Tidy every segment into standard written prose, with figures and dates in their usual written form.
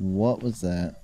What was that?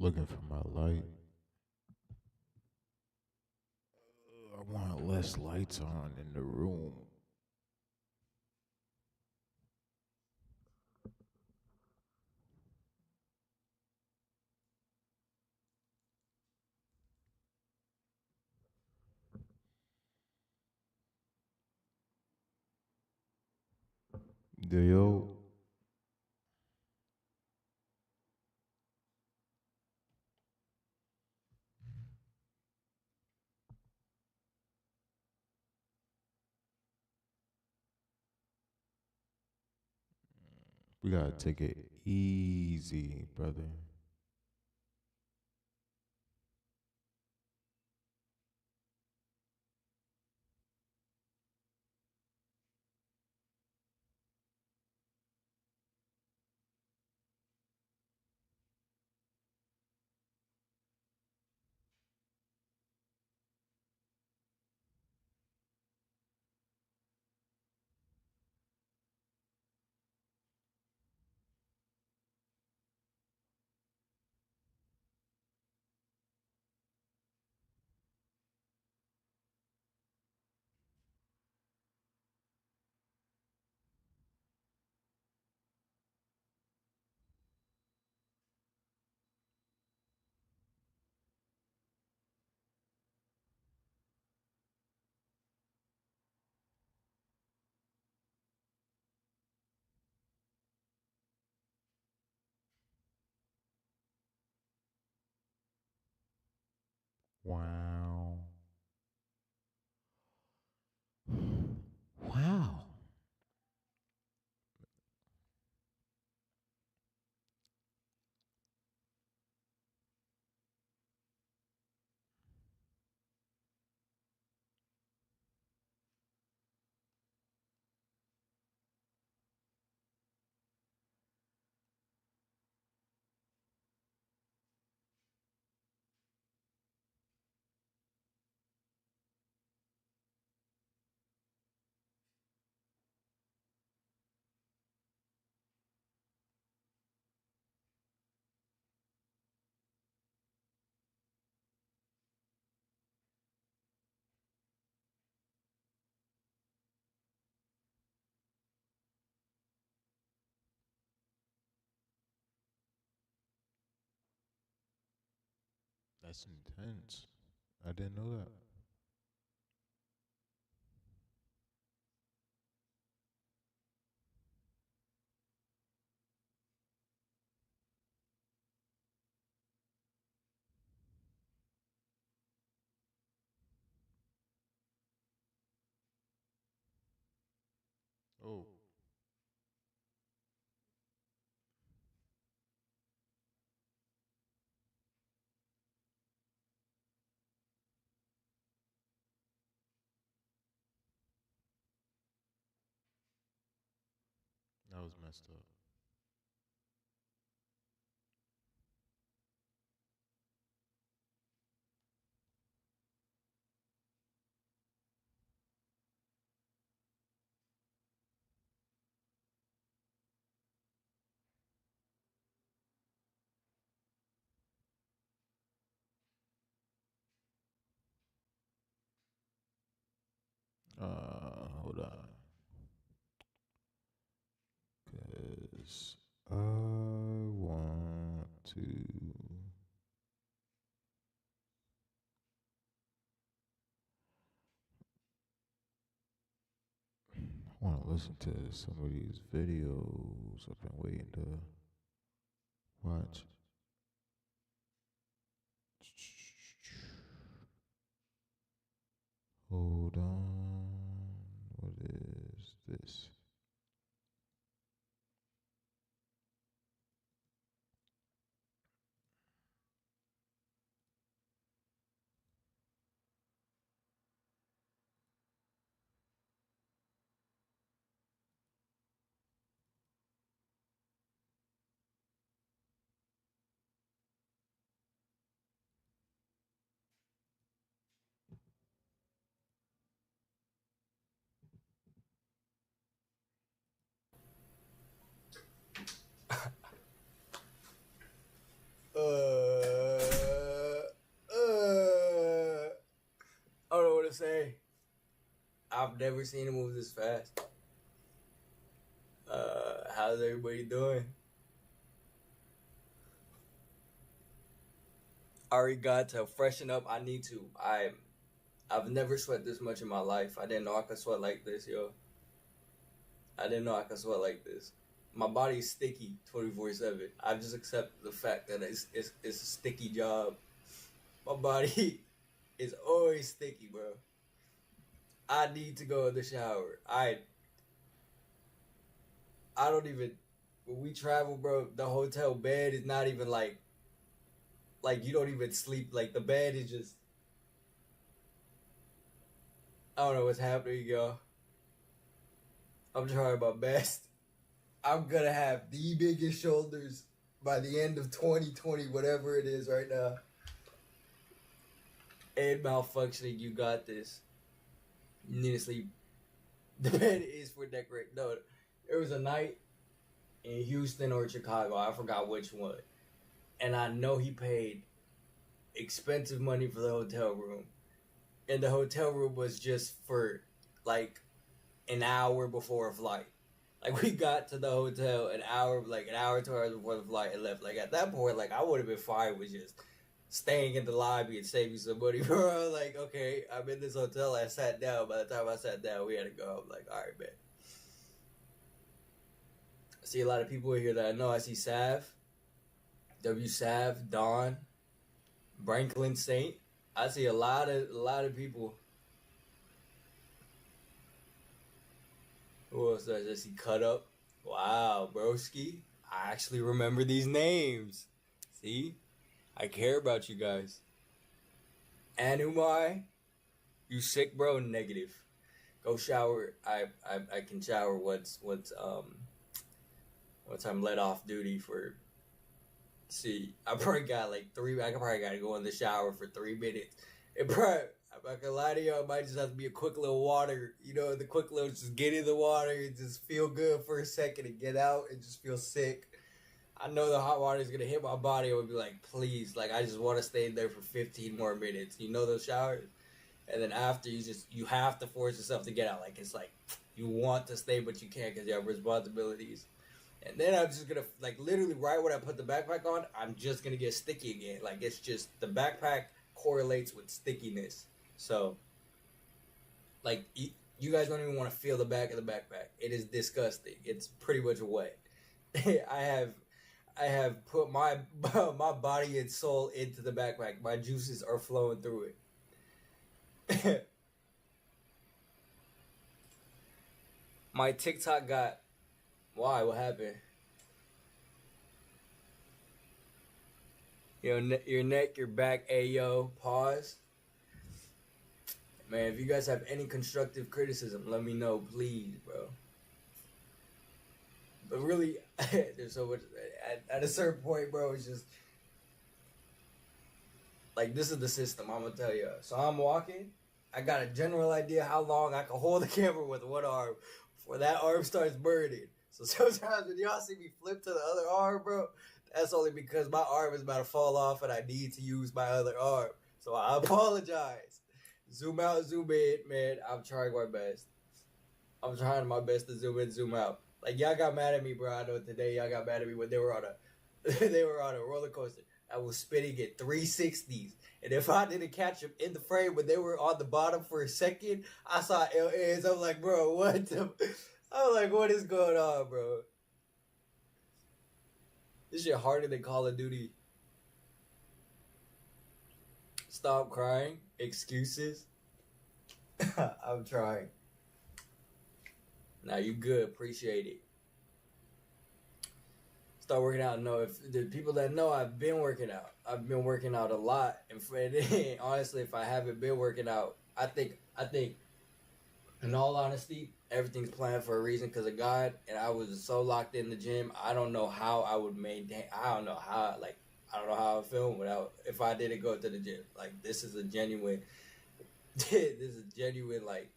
Looking for my light. I want less lights on in the room. Yo, we gotta take it easy, brother. Wow. Wow. That's intense. I didn't know that. Oh, that was messed up. Hold on. Cause I want to. I want to listen to some of these videos I've been waiting to watch. Hold on. What is this? will say, I've never seen him move this fast. How's everybody doing? I already got to freshen up. I need to. I've never sweat this much in my life. I didn't know I could sweat like this, yo. I didn't know I could sweat like this. My body is sticky 24/7. I just accept the fact that it's a sticky job. My body is always sticky, bro. I need to go in the shower. I don't even. When we travel, bro, the hotel bed is not even like you don't even sleep. Like the bed is just. I don't know what's happening, y'all. I'm trying my best. I'm gonna have the biggest shoulders by the end of 2020, whatever it is right now. And malfunctioning, you got this. You need to sleep. The bed is for decorate. No, there was a night in Houston or Chicago, I forgot which one. And I know he paid expensive money for the hotel room. And the hotel room was just for like an hour before a flight. Like we got to the hotel an hour, 2 hours before the flight and left. Like at that point, like I would have been fine with just staying in the lobby and saving some money, bro. Like, okay, I'm in this hotel. I sat down. By the time I sat down, we had to go. I'm like, all right, man. I see a lot of people here that I know. I see Sav, W. Sav, Don, Branklin Saint. I see a lot of people. Who else does I see? Cut Up. Wow, broski. I actually remember these names. See? I care about you guys. Anumai. You sick, bro? Negative. Go shower. I can shower once I'm let off duty for. See, I probably got like 3. I probably got to go in the shower for 3 minutes. It probably. I'm not gonna lie to you, it might just have to be a quick little water. You know, the quick little just get in the water and just feel good for a second and get out and just feel sick. I know the hot water is gonna hit my body. I would be like, please, like I just want to stay there for 15 more minutes. You know those showers, and then after you have to force yourself to get out. Like it's like you want to stay but you can't because you have responsibilities. And then I'm just gonna like literally right when I put the backpack on, I'm just gonna get sticky again. Like it's just the backpack correlates with stickiness. So, like, you guys don't even want to feel the back of the backpack. It is disgusting. It's pretty much wet. I have put my body and soul into the backpack. My juices are flowing through it. My TikTok got... Why? What happened? Your neck, your back, ayo, pause. Man, if you guys have any constructive criticism, let me know, please, bro. But really, there's so much... At a certain point, bro, it's just... Like, this is the system, I'm gonna tell you. So I'm walking. I got a general idea how long I can hold the camera with one arm before that arm starts burning. So sometimes when y'all see me flip to the other arm, bro, that's only because my arm is about to fall off and I need to use my other arm. So I apologize. Zoom out, zoom in, man. I'm trying my best. I'm trying my best to zoom in, zoom out. Like y'all got mad at me, bro. I know today y'all got mad at me when they were on a roller coaster. I was spinning at 360s, and if I didn't catch them in the frame when they were on the bottom for a second, I saw LAs. I'm like, bro, what the? I'm like, what is going on, bro? This shit harder than Call of Duty. Stop crying. Excuses. I'm trying. Now you good. Appreciate it. Start working out. No, if the people that know, I've been working out. I've been working out a lot. And honestly, if I haven't been working out, I think, in all honesty, everything's planned for a reason because of God. And I was so locked in the gym. I don't know how I would maintain. I don't know how I would film without if I didn't go to the gym. Like this is a genuine like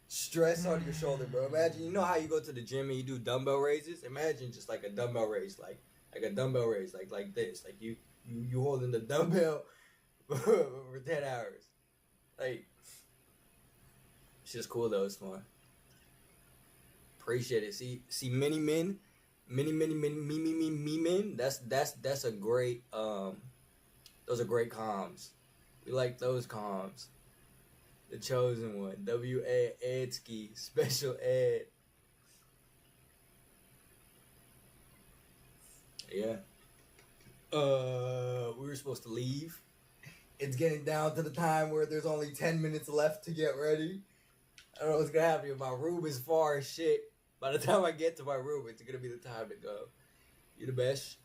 stress on your shoulder, bro. Imagine, you know how you go to the gym and you do dumbbell raises? Imagine just like a dumbbell raise, like a dumbbell raise, like this. Like you holding the dumbbell for 10 hours. Like, it's just cool though. It's fun. Appreciate it. See, many men, many men. That's a great. Those are great comms. We like those comms. The chosen one, W.A. Edsky, special ed. Yeah. We were supposed to leave. It's getting down to the time where there's only 10 minutes left to get ready. I don't know what's gonna happen. My room is far as shit. By the time I get to my room, it's gonna be the time to go. You the best.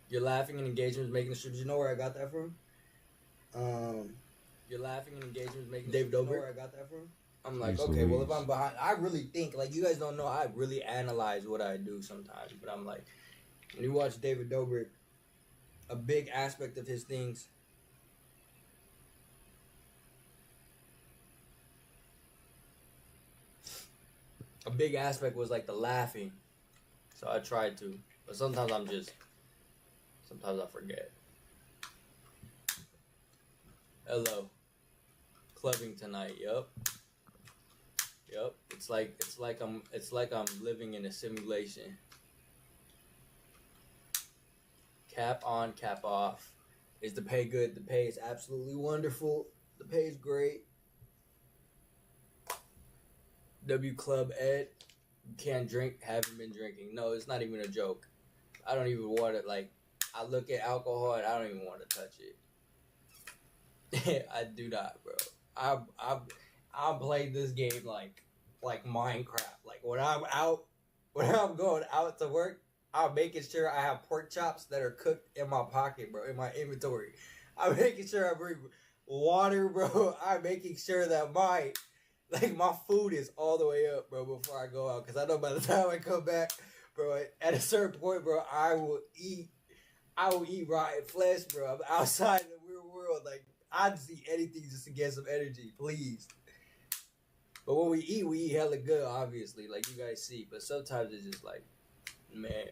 Your laughing and engagement is making the street. You know where I got that from? Your laughing and engagement is making Dave Dobrik. You know where I got that from? I'm like, okay, well, if I'm behind, I really think, like, you guys don't know, I really analyze what I do sometimes. But I'm like, when you watch David Dobrik, a big aspect of his things, a big aspect was like the laughing. So I tried to, but sometimes sometimes I forget. Hello. Clubbing tonight, yup. It's like I'm living in a simulation. Cap on, cap off. Is the pay good? The pay is absolutely wonderful. The pay is great. W Club Ed, can't drink, haven't been drinking. No, it's not even a joke. I don't even want it. Like, I look at alcohol and I don't even want to touch it. I do not, bro. I played this game like Minecraft. Like when I'm going out to work, I'm making sure I have pork chops that are cooked in my pocket, bro, in my inventory. I'm making sure I bring water, bro. I'm making sure that my food is all the way up, bro, before I go out. Because I know by the time I come back, bro, at a certain point, bro, I will eat rotten flesh, bro. I'm outside in the real world. Like, I'd see anything just to get some energy, please. But when we eat hella good, obviously, like you guys see. But sometimes it's just like, man,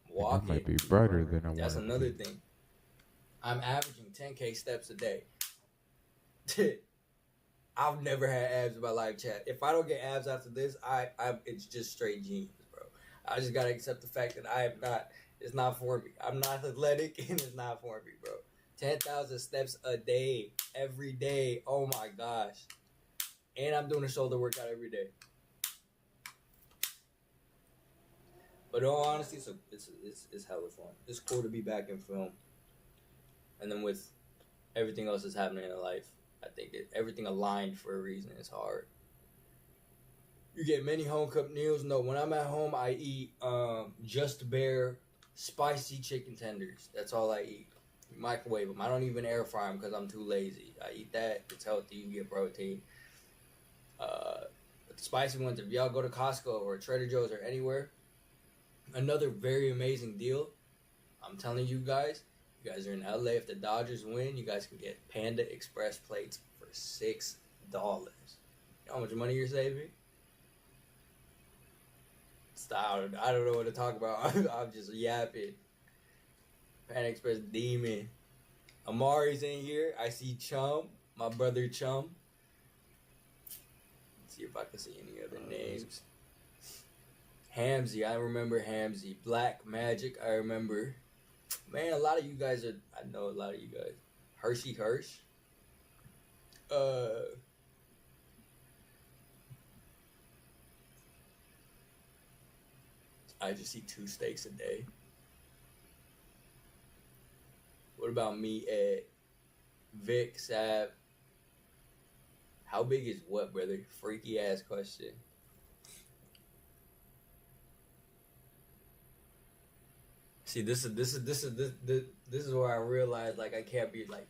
walking. It might be brighter than I want. That's another thing. I'm averaging 10K steps a day. I've never had abs in my life, chat. If I don't get abs after this, it's just straight genes, bro. I just gotta accept the fact that I am not. It's not for me. I'm not athletic, and it's not for me, bro. 10,000 steps a day, every day. Oh my gosh. And I'm doing a shoulder workout every day. But in all honesty, it's hella fun. It's cool to be back in film. And then with everything else that's happening in life, I think everything aligned for a reason. It's hard. You get many home cooked meals. No, when I'm at home, I eat just bare spicy chicken tenders. That's all I eat. You microwave them. I don't even air fry them because I'm too lazy. I eat that. It's healthy. You get protein. But the spicy ones, if y'all go to Costco or Trader Joe's or anywhere, another very amazing deal. I'm telling you guys are in LA. If the Dodgers win, you guys can get Panda Express plates for $6. You know how much money you're saving? Stop. I don't know what to talk about. I'm just yapping. Panda Express demon. Amari's in here. I see Chum, my brother Chum. Let's see if I can see any other names. Hamzy, I remember Hamzy. Black Magic, I remember. Man, a lot of you guys are. I know a lot of you guys. Hershey Hirsch. I just eat 2 steaks a day. What about me, Ed? Vic, Sab? How big is what, brother? Freaky ass question. See, this is where I realized like I can't be like.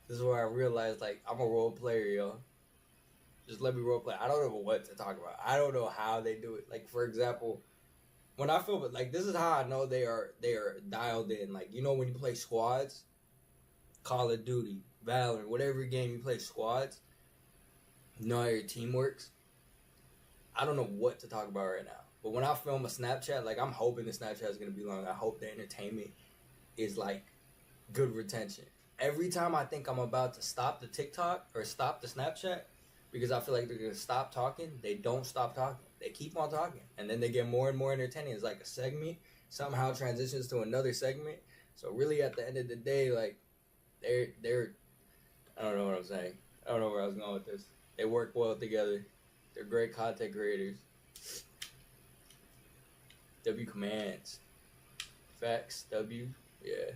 This is where I realized like I'm a role player, yo. Just let me role play. I don't know what to talk about. I don't know how they do it. Like for example, when I film it, like this is how I know they are dialed in. Like you know when you play squads, Call of Duty, Valorant, whatever game you play squads, you know how your team works. I don't know what to talk about right now. But when I film a Snapchat, like I'm hoping the Snapchat is gonna be long. I hope the entertainment is like good retention. every time I think I'm about to stop the TikTok or stop the Snapchat because I feel like they're gonna stop talking, they don't stop talking. They keep on talking, and then they get more and more entertaining. It's like a segment somehow transitions to another segment. So really, at the end of the day, like they're I don't know what I'm saying. I don't know where I was going with this. They work well together. They're great content creators. W commands. Facts. W. Yeah.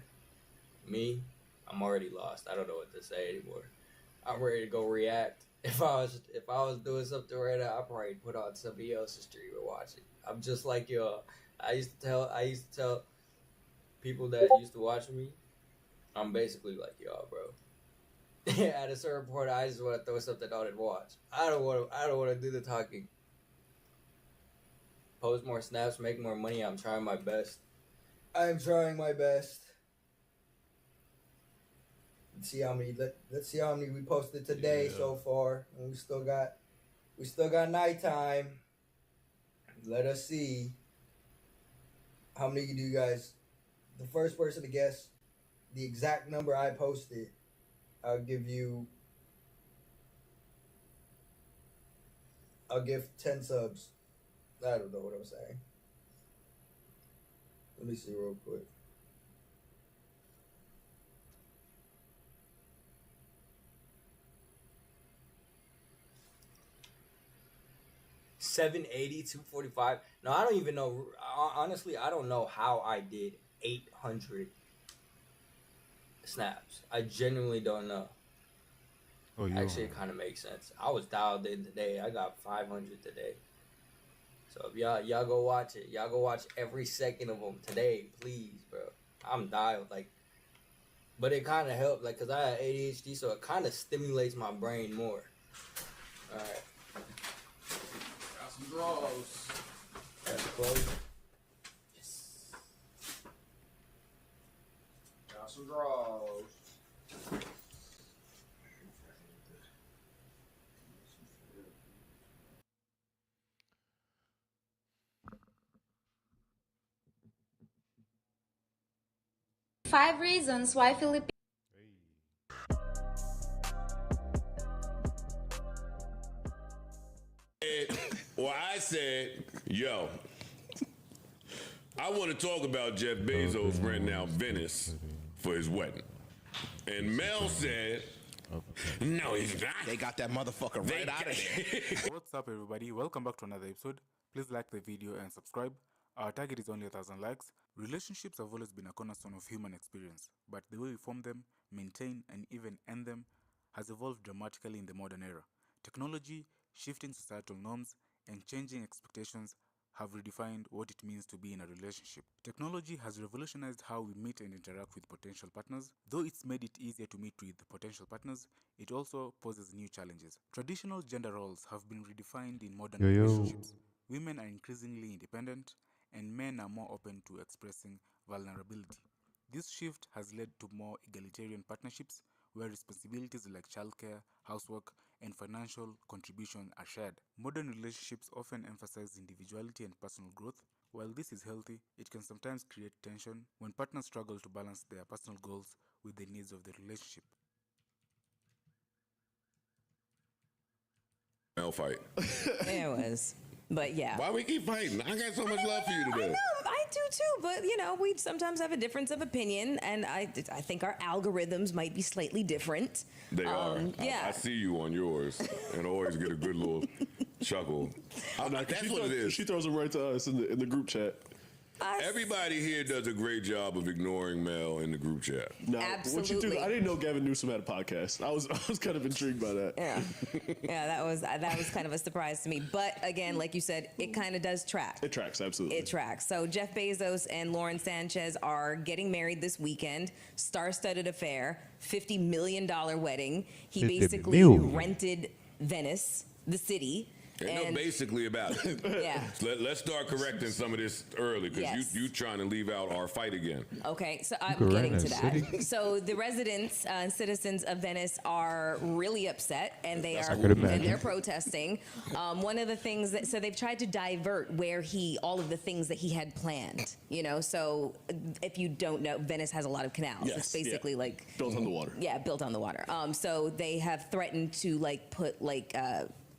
Me, I'm already lost. I don't know what to say anymore. I'm ready to go react. If I was doing something right now, I'd probably put on somebody else's stream and watch it. I'm just like y'all. I used to tell people that used to watch me, I'm basically like y'all, bro. At a certain point, I just want to throw something on and watch. I don't want to do the talking. Post more snaps, make more money. I'm trying my best. I'm trying my best. Let's see how many we posted today so far. And we still got nighttime. Let us see how many do you guys. The first person to guess the exact number I posted, I'll give 10 subs. I don't know what I'm saying. Let me see real quick. $780, $245. No, I don't even know. Honestly, I don't know how I did 800 snaps. I genuinely don't know. Oh, actually, it kind of makes sense. I was dialed in today. I got 500 today. So if y'all go watch it. Y'all go watch every second of them today, please, bro. I'm dialed, like. But it kind of helped, like, cause I have ADHD, so it kind of stimulates my brain more. All right. Got some draws. That's close. Yes. Got some draws. 5 reasons why Philippines. Well, I said, yo, I want to talk about Jeff Bezos renting out Venice for his wedding. And Mel said, no, he's not. They got that motherfucker right out of there. What's up, everybody? Welcome back to another episode. Please like the video and subscribe. Our target is only 1,000 likes. Relationships have always been a cornerstone of human experience, but the way we form them, maintain, and even end them has evolved dramatically in the modern era. Technology, shifting societal norms, and changing expectations have redefined what it means to be in a relationship. Technology has revolutionized how we meet and interact with potential partners. Though it's made it easier to meet with potential partners, it also poses new challenges. Traditional gender roles have been redefined in modern relationships. Women are increasingly independent, and men are more open to expressing vulnerability. This shift has led to more egalitarian partnerships where responsibilities like childcare, housework, and financial contribution are shared. Modern relationships often emphasize individuality and personal growth. While this is healthy, it can sometimes create tension when partners struggle to balance their personal goals with the needs of the relationship. Mel fight. There was. But yeah. Why we keep fighting? I got so much love for you today. I know, I do too, but you know, we sometimes have a difference of opinion, and I think our algorithms might be slightly different. They are. Yeah. I see you on yours and always get a good little chuckle. That's what it is. She throws them right to us in the group chat. Everybody here does a great job of ignoring Mel in the group chat. No, Absolutely. I didn't know Gavin Newsom had a podcast. I was kind of intrigued by that. Yeah, yeah, that was kind of a surprise to me. But again, like you said, it kind of does track. It tracks, absolutely. It tracks. So Jeff Bezos and Lauren Sanchez are getting married this weekend. Star-studded affair, $50 million wedding. He basically rented Venice, the city, know basically about it. Yeah. Let's start correcting some of this early because Yes. you trying to leave out our fight again. Okay, so I'm could getting rent to that that. city. So the residents and citizens of Venice are really upset, and could imagine. and they're protesting. One of the things that so they've tried to divert where all of the things that he had planned. You know, so if you don't know, Venice has a lot of canals. Yes, It's basically yeah. like Built on the water. Yeah, built on the water. So they have threatened to like put like.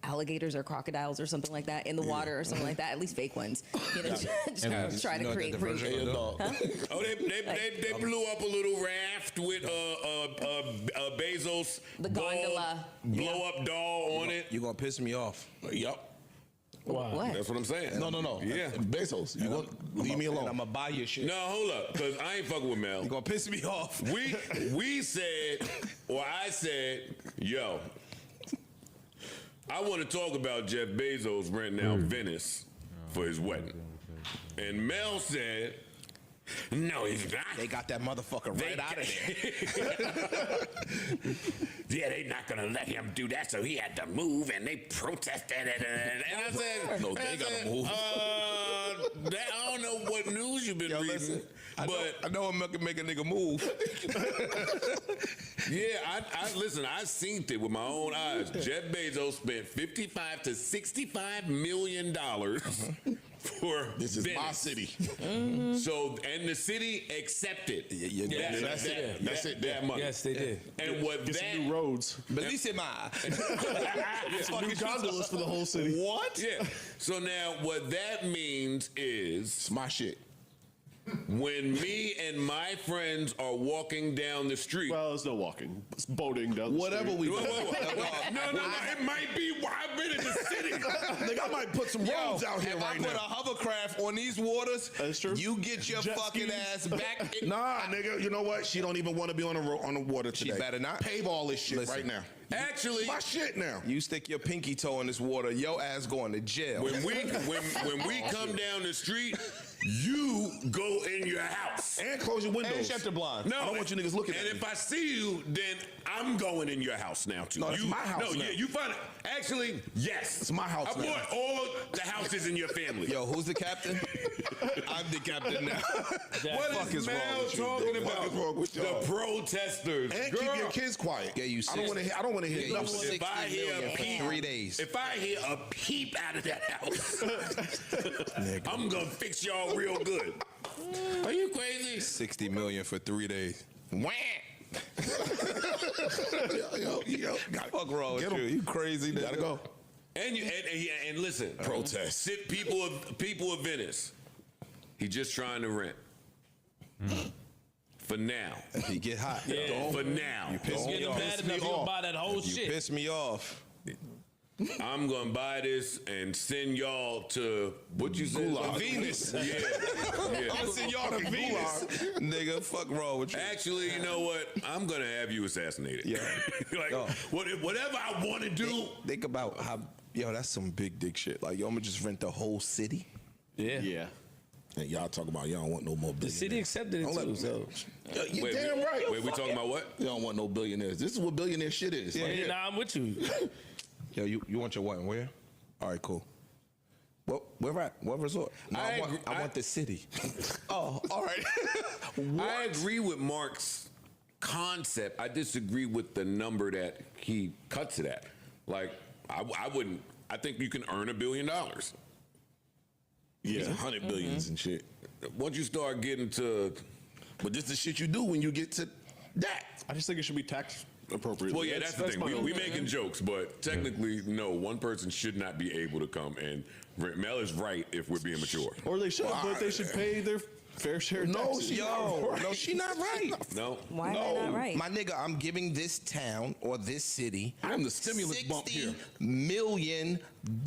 Alligators or crocodiles or something like that in the water or something like that, at least fake ones. You know, just try to create. Oh, they blew up a little raft with Bezos The gondola. blow up doll on it. You gonna piss me off? Yup. What? That's what I'm saying. No. Yeah. Bezos, you gonna leave me alone. I'm gonna buy your shit. No, hold up, because I ain't fucking with Mel. You gonna piss me off? We said, or I said, yo, I want to talk about Jeff Bezos renting out Venice for his wedding. And Mel said, no, he's not. They got that motherfucker right out of there. Yeah, they're not going to let him do that, so he had to move, and they protested it. And I said, No, they gotta move. I don't know what news you've been reading, listen, but I know I'm gonna make a nigga move. yeah, listen, I seen it with my own eyes. Jeff Bezos spent $55 to $65 million for This is Venice. my city. So, and the city accepted. That's it. That money. Yes, they did. And what Get that some new roads. Bellissima. Some new gondolas for the whole city. What? Yeah. So now what that means is It's my shit. when me and my friends are walking down the street. Well, it's no walking. It's boating down the Whatever street. we Whoa, do. whoa, whoa. No, it might be why I've been in the city. Nigga, I might put some roads out here if right I put now. a hovercraft on these waters, That's true. you get your Jet fucking skis. ass back. Nah, nigga, you know what? She don't even want to be on the water She today. better not. Pave all this shit Listen. right now. Actually, My shit now. You stick your pinky toe in this water, your ass going to jail. when we come down the street, you go in your house. And close your windows. And shut the blinds. No, I don't want you niggas looking at and me. if I see you, then I'm going in your house now too. No, it's my house No, now. yeah, you find it. Actually, yes, It's my house I now. bought all the houses in your family. Yo, who's the captain? I'm the captain now. What fuck is is wrong Mel with you? talking The fuck about? is wrong with The y'all? protesters. And Girl, keep your kids quiet. Yeah, you I don't want to. I don't want to hear Yeah, you nothing. 60 If I hear million a for peep, 3 days. If I hear a peep out of that house, I'm gonna fix y'all real good. Are you crazy? 60 million for 3 days. Wah! Yo, Fuck wrong with Get 'em. you? You crazy? You gotta go. And listen, Protest. Sit people of Venice. He just trying to rent. For now. He get hot. Yeah. For now. You piss me Get him off. mad enough, he'll buy that whole You shit. piss me off. I'm gonna buy this and send y'all to what you said? Gulag. Venus. Yeah. I'm send y'all to Venus. Nigga, fuck wrong with you. Actually, you know what? I'm gonna have you assassinated. Yeah. Like Yo. whatever I want to do. Think about how, yo, that's some big dick shit. Like, yo, I'm gonna just rent the whole city. Yeah. Yeah. And y'all talk about y'all don't want no more The billionaires. city accepted it Don't let too. them- So. You Wait, damn right. Wait, we talking about what? You don't want no billionaires. This is what billionaire shit is. Yeah. Yeah, nah, I'm with you. Yo, you want your what and where? All right, cool. Where at? What resort? No, I I want the city. Oh, all right. I agree with Mark's concept. I disagree with the number that he cuts it at. Like, I wouldn't. I think you can earn $1 billion. Yeah, 100 billions and shit. Once you start getting to, But this is the shit you do when you get to that. I just think it should be tax appropriate. well, yeah, that's the thing. We making jokes, but technically, no, one person should not be able to come and rent. Mel is right if we're being mature. Or they should, but they should pay their fair share of taxes. No, she not right. No? Why am I not right? My nigga, I'm giving this town or this city I'm the stimulus bump here. $60 million.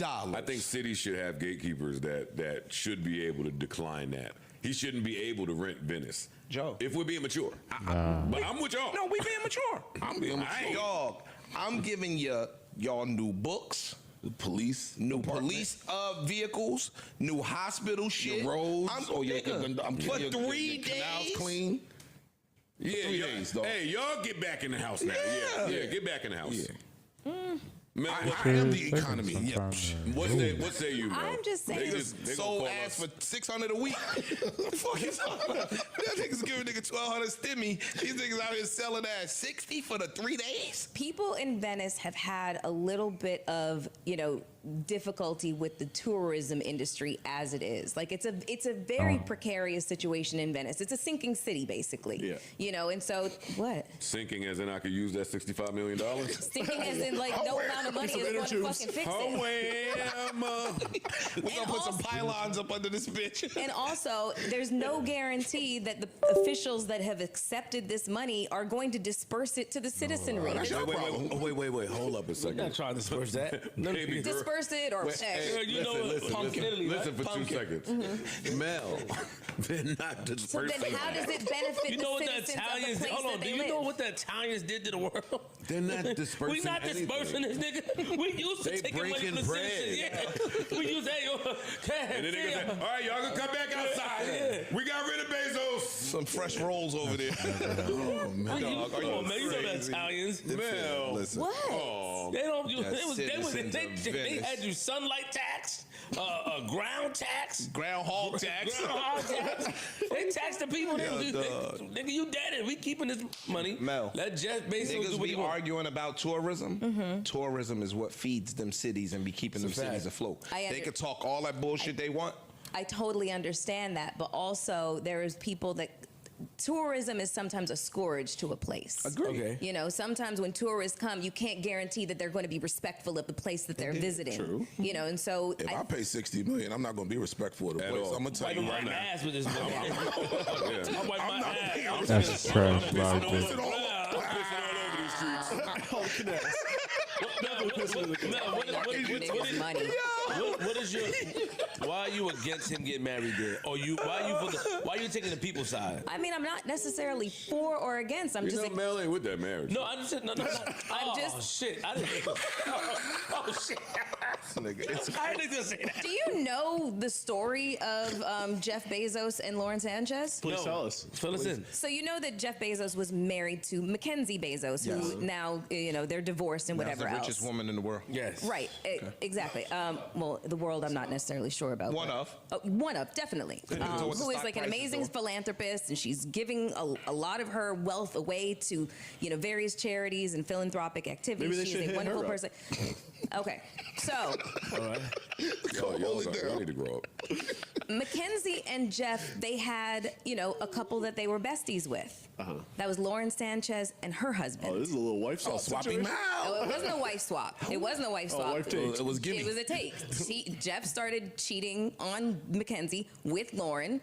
I think cities should have gatekeepers that should be able to decline that. He shouldn't be able to rent Venice. Joe. If we're being mature. But I'm with y'all. No, we being mature. I'm being mature. Dog, I'm giving y'all new books, The police, new police vehicles, new hospital shit. your roads, I'm, or your, nigga, I'm for your 3 canals days. clean. Yeah, 3 days, dog. Hey, y'all get back in the house now. Yeah, get back in the house. Yeah. Man, I am the economy. Yeah. Sometimes, what say you, man? I'm just saying. They Sold gonna call ass us. for $600 a week. The fuck is talking about? That niggas giving nigga $1,200 stimmy. These niggas out here selling ass 60 for the 3 days. People in Venice have had a little bit of, difficulty with the tourism industry as it is. Like it's a very precarious situation in Venice. It's a sinking city, basically. Yeah. And so what? Sinking as in I could use that $65 million? Sinking as in like no amount of money is going to fucking fix it. We're gonna put some pylons up under this bitch. And also, there's no guarantee that the officials that have accepted this money are going to disperse it to the citizenry. That's your problem. Wait. Hold up a second. Not trying to disperse that. Baby girl. Disperse it or You know what? Pumpkin. Italy, right? Listen for Pumpkin. 2 seconds. Mel, they're not So dispersing. then how does it benefit You know the what the citizens of Italians the did? place Hold on. that Do they you live? know what the Italians did to the world? They're not dispersing We not anything. dispersing this nigga. We used to They taking money breaking from the bread. citizens. Yeah. We used And then they can say, all right, y'all can come back outside. We got rid of Bezos. Some fresh rolls over there. Oh, man. Come on, man. You know the Italians. Mel. Listen. What? Oh. They don't. That's They citizens of they Venice. had you sunlight tax, a ground tax, Groundhog tax. groundhog tax. They tax the people. dog. Nigga, you dead and we keeping this money. Mel. Let Jeff Bezos do Niggas what be he want. arguing about tourism. Tourism is what feeds them cities and be keeping them It's a cities fact. afloat. I They under- could talk all that bullshit they want. I totally understand that, but also there is people that tourism is sometimes a scourge to a place. Okay. Sometimes when tourists come, you can't guarantee that they're going to be respectful of the place that they're visiting. True. And so If I pay $60 million, I'm not going to be respectful of the At place. all. I'm going to tell you Wipe right my now. ass with this money. I'm wiping my ass. That's a trash I'm logic. pissing all over these streets. What is your? Why are you against him getting married there? Or why are you taking the people's side? I mean, I'm not necessarily for or against. I'm You just know, Mel ain't with that marriage. No, I just said no. I'm just- shit. I didn't. Oh shit. I didn't just say that. Do you know the story of Jeff Bezos and Lauren Sanchez? Please tell us. Fill us in. So you know that Jeff Bezos was married to Mackenzie Bezos, who now they're divorced and whatever That's the else. richest woman in the world. Yes. Right, exactly. Well, the world I'm not necessarily sure about. One but- of. One of, definitely. So what's the Who is stock like an prices amazing doing? philanthropist, and she's giving a lot of her wealth away to, various charities and philanthropic activities. Maybe they She's should a hit wonderful her up. person. Okay, so Y'all need to grow up. Mackenzie and Jeff, they had, a couple that they were besties with. That was Lauren Sanchez and her husband. Oh, this is a little wife swap Swapping situation. Oh, it wasn't a wife swap. It wasn't a wife swap. wife take. It was gimme. It was a take. Jeff started cheating on Mackenzie with Lauren.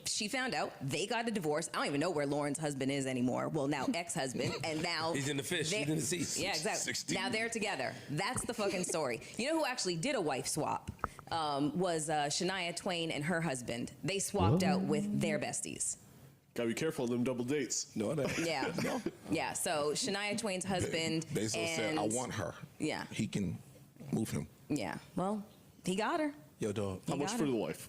She found out. They got a divorce. I don't even know where Lauren's husband is anymore. Well, now ex-husband, and now He's in the fish. He's in the sea. Yeah, exactly. 16. Now they're together. That's the fucking story. You know who actually did a wife swap? Was Shania Twain and her husband. They swapped out with their besties. Gotta be careful of them double dates. No, that. Yeah. Yeah. So Shania Twain's husband. Bezos said, and, I want her. Yeah. He can move him. Yeah. Well, he got her. Yo, dog. How much for the wife?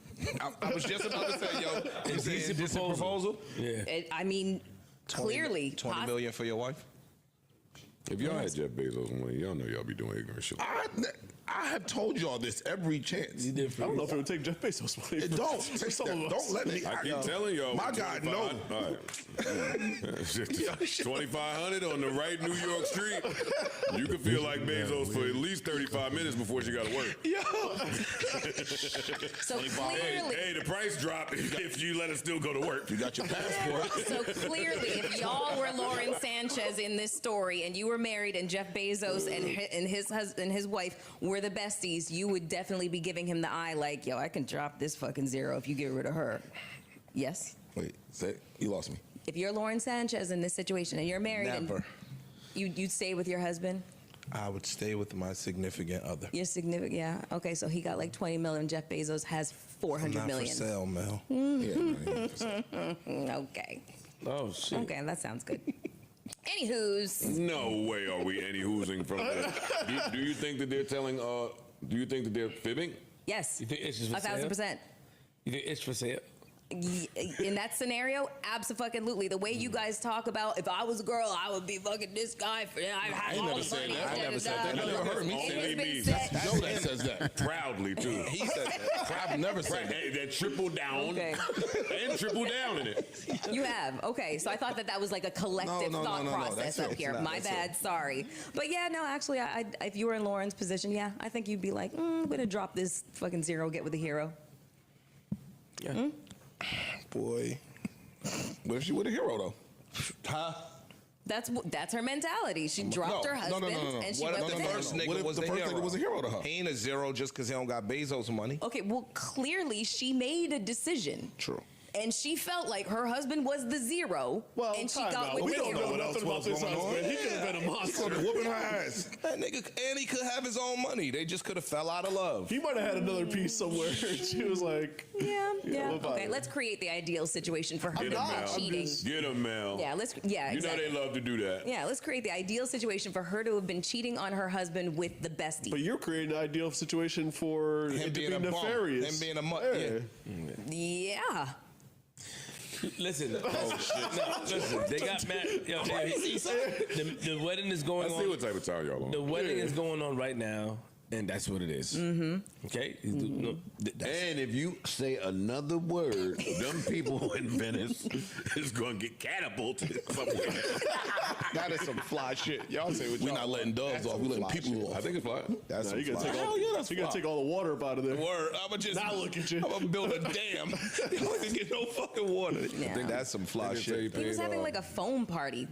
I was just about to say, yo, is this a proposal? Yeah. I mean, clearly. 20 million for your wife? If y'all had Jeff Bezos money, y'all know y'all be doing ignorant shit. I have told y'all this every chance. I don't know if it would take Jeff Bezos money. Don't take that. Don't let me. I keep telling y'all. My God, no. All right. 2,500 on the right New York street. You can feel like Bezos for at least 35 minutes before she got to work. So clearly. Hey, the price dropped if you let us still go to work. You got your passport. So clearly, if y'all were Lauren Sanchez in this story, and you were married, and Jeff Bezos and his husband, his wife were the besties, you would definitely be giving him the eye, like, yo, I can drop this fucking zero if you get rid of her. Yes. Wait, say you lost me. If you're Lauren Sanchez in this situation and you're married, Never. and you'd stay with your husband. I would stay with my significant other. Your significant, yeah. Okay, so he got like 20 million. Jeff Bezos has 400 Not million. for sale, Mel. Okay. Oh shit. Okay, that sounds good. Anywho's. No way are we any hoosing from this. Do you think that they're telling, do you think that they're fibbing? Yes. You think it's just for sale? 1,000%. You think it's for sale? In that scenario, absolutely. The way you guys talk about, if I was a girl, I would be fucking this guy. I never said that. I never said that. You never heard me It say has that. been That's said. Joe that says that. Proudly, too. He said that. I've never said that. Hey, that triple down Okay. and triple down in it. You have. Okay, so I thought that was like a collective No, thought no, process that's up it. here. It's not. My That's bad. Sorry. But yeah, no, actually, if you were in Lauren's position, yeah, I think you'd be like, I'm gonna drop this fucking zero, get with a hero. Yeah. Boy. What if she with a hero though? Huh? That's her mentality. She dropped her husband and she What went if with the him. first nigga What if was the the first hero? nigga was a hero to her? He ain't a zero just because he don't got Bezos money. Okay, well, clearly she made a decision. True. And she felt like her husband was the zero, and she got with We the don't know hero. what else was going on. He could have been a monster. She whooping her ass. That nigga, and he could have his own money. They just could have fell out of love. He might have had another piece somewhere. She was like, Yeah. what about Okay, it? let's create the ideal situation for her Get to him, be Mel. cheating. Get him, Mel. Yeah, You know exactly. they love to do that. Yeah, let's create the ideal situation for her to have been cheating on her husband with the bestie. But you're creating an ideal situation for Him it to being be a bum. nefarious. Him being a mutt. Yeah. Yeah. Listen. Oh shit. No, listen. They got married. Yo, the wedding is going I on. see what type of time y'all on. The wedding is going on right now, and that's what it is. Okay. No, And if you say another word, them people in Venice is gonna get catapulted somewhere. That is some fly shit. Y'all say what We y'all not want. letting doves That's off. some We letting fly people shit. off. I think it's fly. That's Nah, some you gotta fly take shit. all, Hell yeah, that's you gotta fly. take all the water up out of there. Word. I'ma just Now look at you. I'm gonna build a dam. Y'all can get no fucking water. I think that's some fly They say shit. He was having like a foam party.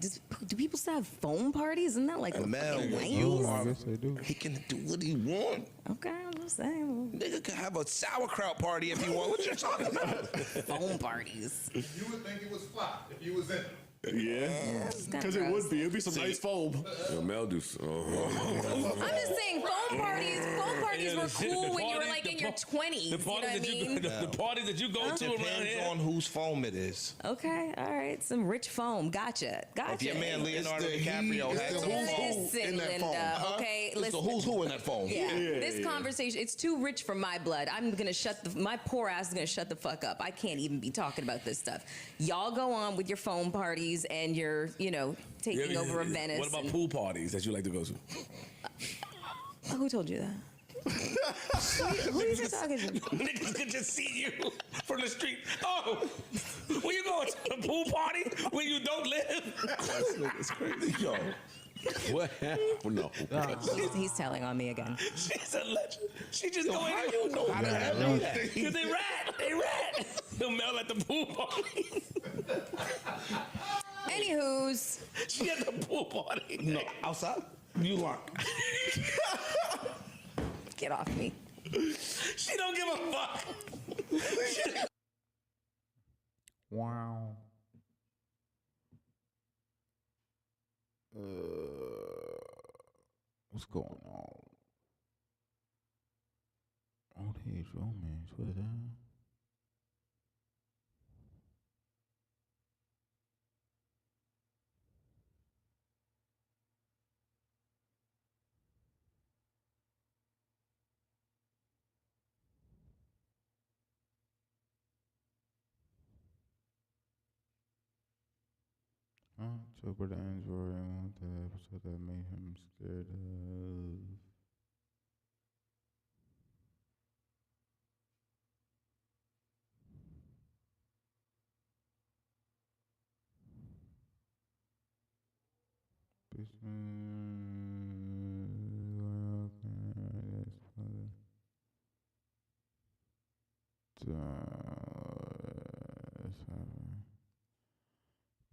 Do people still have foam parties? Isn't that like Mel, fucking when 90s? you I are, guess they do. he can do what he want. Okay, I'm just saying. Nigga could have a sauerkraut party if he want. What you talking about? Foam parties. You would think it was fly if you was in it. Yeah, It's kinda because it gross. would be. It'd be some nice foam. Yo, Mel do. I'm just saying, foam parties Yeah, were the shit- cool the when you were parties- like the in your par- 20s. The You know parties what I that you mean? the parties that you go to around Depends here. on whose foam it is. Okay, all right, some rich foam. Gotcha. If your man Leonardo It's the DiCaprio he- had it's some the who's foam. who Listen, in that Linda, phone. Huh? okay, It's listen. the who's who in that phone. Yeah, this yeah. conversation, it's too rich for my blood. I'm gonna my poor ass is gonna shut the fuck up. I can't even be talking about this stuff. Y'all go on with your foam parties and your, taking over of Venice. What about and- pool parties that you like to go to? Who told you that? Who are you talking to? Niggas could just see you from the street. Oh, where you going to the pool party where you don't live? It's crazy. Yo. What happened? No. He's telling on me again. She's a legend. She just go How in. you know that? Because they rat. They rat. They'll mail at the pool party. Anywho's, She at the pool party. No, outside? You lock. get off me. She don't give a fuck. Wow. What's going on? Old age romance. What is that? October the Android and the episode that made him scared of.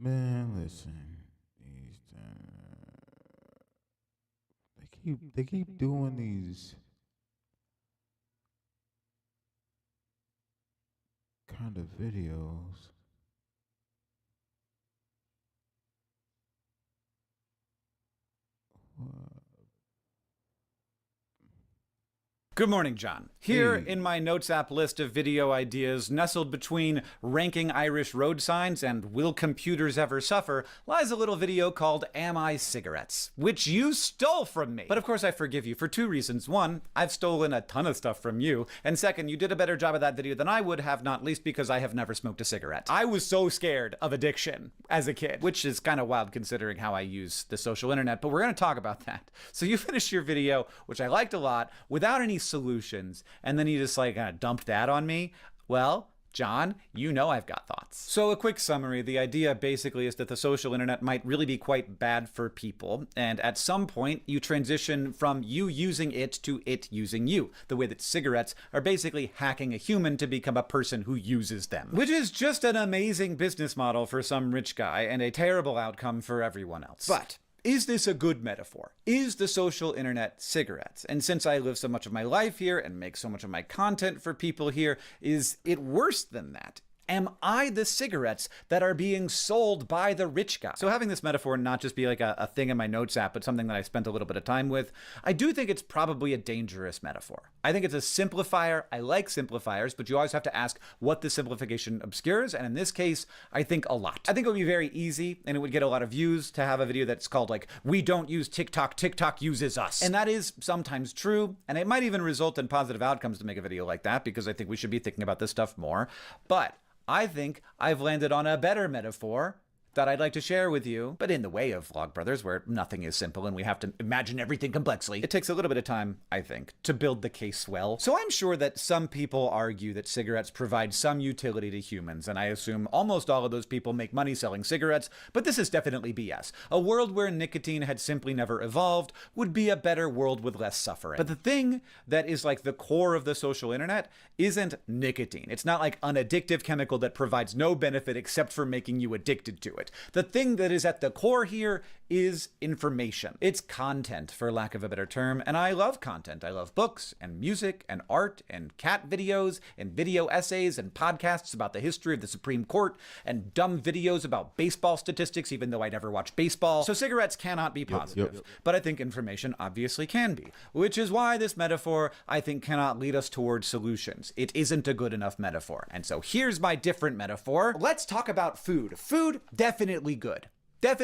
Man, listen, they keep doing these kind of videos. Good morning, John. Here in my Notes app list of video ideas, nestled between ranking Irish road signs and will computers ever suffer, lies a little video called Am I Cigarettes, which you stole from me. But of course I forgive you for two reasons. One, I've stolen a ton of stuff from you. And second, you did a better job of that video than I would have, not least because I have never smoked a cigarette. I was so scared of addiction as a kid, which is kind of wild considering how I use the social internet, but we're going to talk about that. So you finished your video, which I liked a lot, without any solutions. And then you just like kind of dumped that on me. Well, John, you know I've got thoughts. So a quick summary. The idea basically is that the social internet might really be quite bad for people. And at some point, you transition from you using it to it using you. The way that cigarettes are basically hacking a human to become a person who uses them. Which is just an amazing business model for some rich guy and a terrible outcome for everyone else. But is this a good metaphor? Is the social internet cigarettes? And since I live so much of my life here and make so much of my content for people here, is it worse than that? Am I the cigarettes that are being sold by the rich guy? So having this metaphor not just be like a thing in my Notes app, but something that I spent a little bit of time with, I do think it's probably a dangerous metaphor. I think it's a simplifier. I like simplifiers, but you always have to ask what the simplification obscures. And in this case, I think a lot. I think it would be very easy and it would get a lot of views to have a video that's called like, we don't use TikTok, TikTok uses us. And that is sometimes true. And it might even result in positive outcomes to make a video like that, because I think we should be thinking about this stuff more. But I think I've landed on a better metaphor that I'd like to share with you, but in the way of Vlogbrothers, where nothing is simple and we have to imagine everything complexly. It takes a little bit of time, I think, to build the case well. So I'm sure that some people argue that cigarettes provide some utility to humans, and I assume almost all of those people make money selling cigarettes, but this is definitely BS. A world where nicotine had simply never evolved would be a better world with less suffering. But the thing that is like the core of the social internet isn't nicotine. It's not like an addictive chemical that provides no benefit except for making you addicted to it. The thing that is at the core here is information. It's content, for lack of a better term, and I love content. I love books and music and art and cat videos and video essays and podcasts about the history of the Supreme Court and dumb videos about baseball statistics, even though I never watch baseball. So cigarettes cannot be positive, but I think information obviously can be, which is why this metaphor, I think, cannot lead us towards solutions. It isn't a good enough metaphor. And so here's my different metaphor. Let's talk about food. Food, definitely good.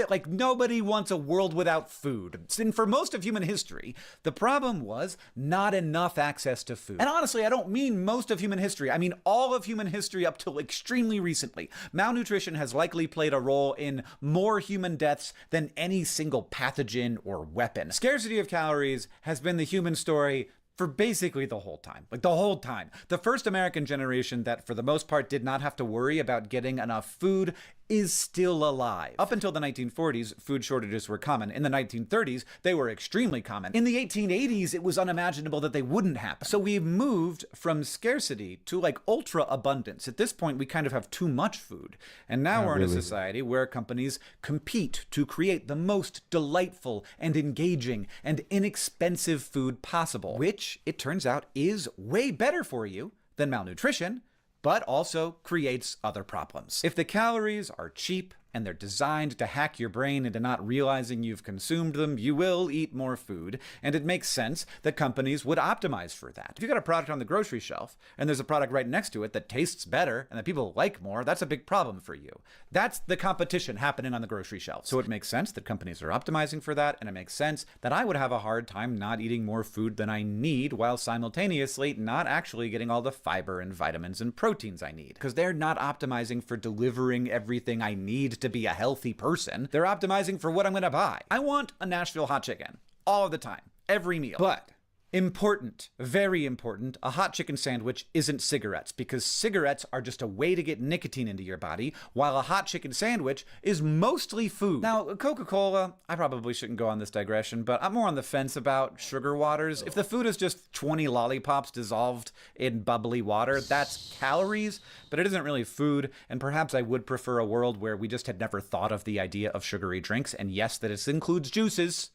Like nobody wants a world without food. And for most of human history, the problem was not enough access to food. And honestly, I don't mean most of human history. I mean all of human history up till extremely recently. Malnutrition has likely played a role in more human deaths than any single pathogen or weapon. Scarcity of calories has been the human story for basically the whole time. Like the whole time. The first American generation that for the most part did not have to worry about getting enough food is still alive. Up until the 1940s, food shortages were common. In the 1930s, they were extremely common. In the 1880s, it was unimaginable that they wouldn't happen. So we've moved from scarcity to like ultra abundance. At this point, we kind of have too much food. And now we're in a society where companies compete to create the most delightful and engaging and inexpensive food possible, which it turns out is way better for you than malnutrition, but also creates other problems. If the calories are cheap and they're designed to hack your brain into not realizing you've consumed them, you will eat more food, and it makes sense that companies would optimize for that. If you've got a product on the grocery shelf, and there's a product right next to it that tastes better and that people like more, that's a big problem for you. That's the competition happening on the grocery shelf. So it makes sense that companies are optimizing for that, and it makes sense that I would have a hard time not eating more food than I need while simultaneously not actually getting all the fiber and vitamins and proteins I need. Because they're not optimizing for delivering everything I need to be a healthy person. They're optimizing for what I'm gonna buy. I want a Nashville hot chicken all the time, every meal. But important, very important, a hot chicken sandwich isn't cigarettes, because cigarettes are just a way to get nicotine into your body, while a hot chicken sandwich is mostly food. Now, Coca-Cola, I probably shouldn't go on this digression, but I'm more on the fence about sugar waters. If the food is just 20 lollipops dissolved in bubbly water, that's calories, but it isn't really food, and perhaps I would prefer a world where we just had never thought of the idea of sugary drinks, and yes, that it includes juices.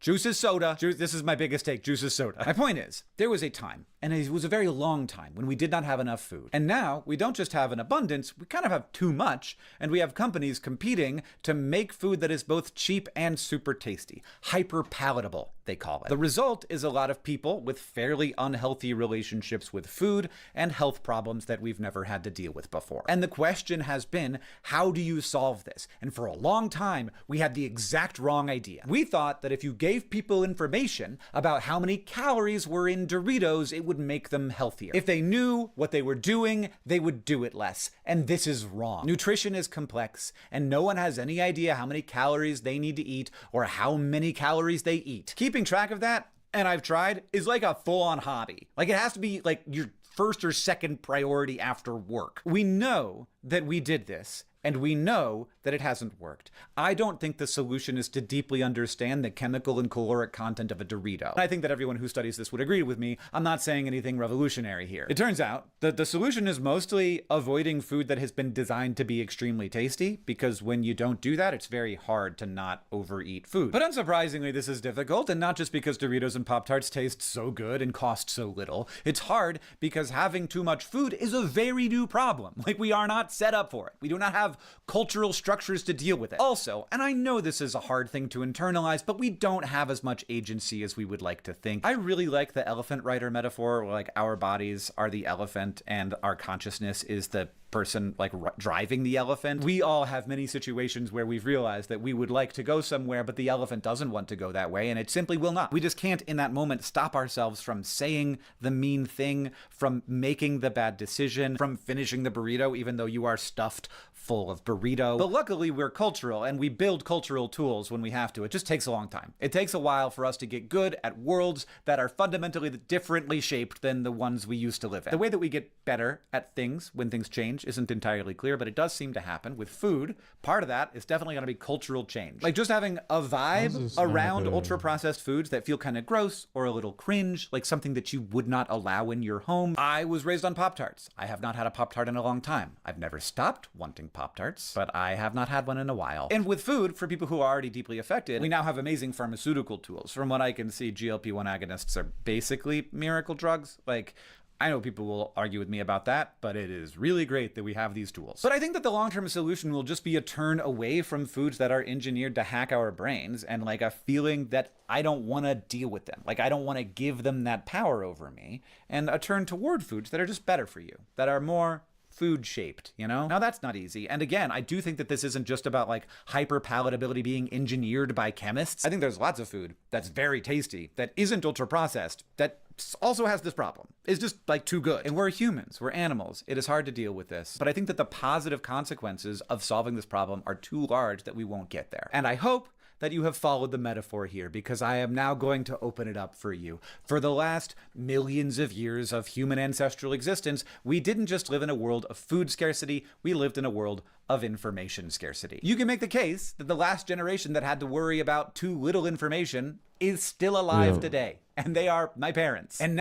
Juice is soda. This is my biggest take. Juice is soda. My point is, there was a time, and it was a very long time, when we did not have enough food. And now, we don't just have an abundance, we kind of have too much, and we have companies competing to make food that is both cheap and super tasty. Hyper palatable. they call it. The result is a lot of people with fairly unhealthy relationships with food and health problems that we've never had to deal with before. And the question has been, how do you solve this? And for a long time, we had the exact wrong idea. We thought that if you gave people information about how many calories were in Doritos, it would make them healthier. If they knew what they were doing, they would do it less. And this is wrong. Nutrition is complex, and no one has any idea how many calories they need to eat or how many calories they eat. Keeping track of that, and I've tried, is like a full-on hobby. Like, it has to be like your first or second priority after work. We know that we did this, and we know that it hasn't worked. I don't think the solution is to deeply understand the chemical and caloric content of a Dorito. I think that everyone who studies this would agree with me. I'm not saying anything revolutionary here. It turns out that the solution is mostly avoiding food that has been designed to be extremely tasty, because when you don't do that, it's very hard to not overeat food. But unsurprisingly, this is difficult, and not just because Doritos and Pop-Tarts taste so good and cost so little. It's hard because having too much food is a very new problem. Like, we are not set up for it. We do not have cultural structures to deal with it. Also, and I know this is a hard thing to internalize, but we don't have as much agency as we would like to think. I really like the elephant rider metaphor, where like our bodies are the elephant and our consciousness is the person like driving the elephant. We all have many situations where we've realized that we would like to go somewhere, but the elephant doesn't want to go that way, and it simply will not. We just can't in that moment stop ourselves from saying the mean thing, from making the bad decision, from finishing the burrito even though you are stuffed full of burrito. But luckily we're cultural, and we build cultural tools when we have to. It just takes a long time. It takes a while for us to get good at worlds that are fundamentally differently shaped than the ones we used to live in. The way that we get better at things when things change isn't entirely clear, but it does seem to happen with food. Part of that is definitely going to be cultural change. Like just having a vibe around ultra-processed foods that feel kind of gross or a little cringe, like something that you would not allow in your home. I was raised on Pop-Tarts. I have not had a Pop-Tart in a long time. I've never stopped wanting Pop-Tarts, but I have not had one in a while. And with food, for people who are already deeply affected, we now have amazing pharmaceutical tools. From what I can see, GLP-1 agonists are basically miracle drugs. Like, I know people will argue with me about that, but it is really great that we have these tools. But I think that the long-term solution will just be a turn away from foods that are engineered to hack our brains, and like a feeling that I don't want to deal with them. Like, I don't want to give them that power over me, and a turn toward foods that are just better for you, that are more food shaped, you know? Now that's not easy. And again, I do think that this isn't just about like hyper palatability being engineered by chemists. I think there's lots of food that's very tasty, that isn't ultra processed, that also has this problem. It's just like too good. And we're humans, we're animals. It is hard to deal with this. But I think that the positive consequences of solving this problem are too large that we won't get there. And I hope that you have followed the metaphor here, because I am now going to open it up for you. For the last millions of years of human ancestral existence, we didn't just live in a world of food scarcity, we lived in a world of information scarcity. You can make the case that the last generation that had to worry about too little information is still alive today, and they are my parents. And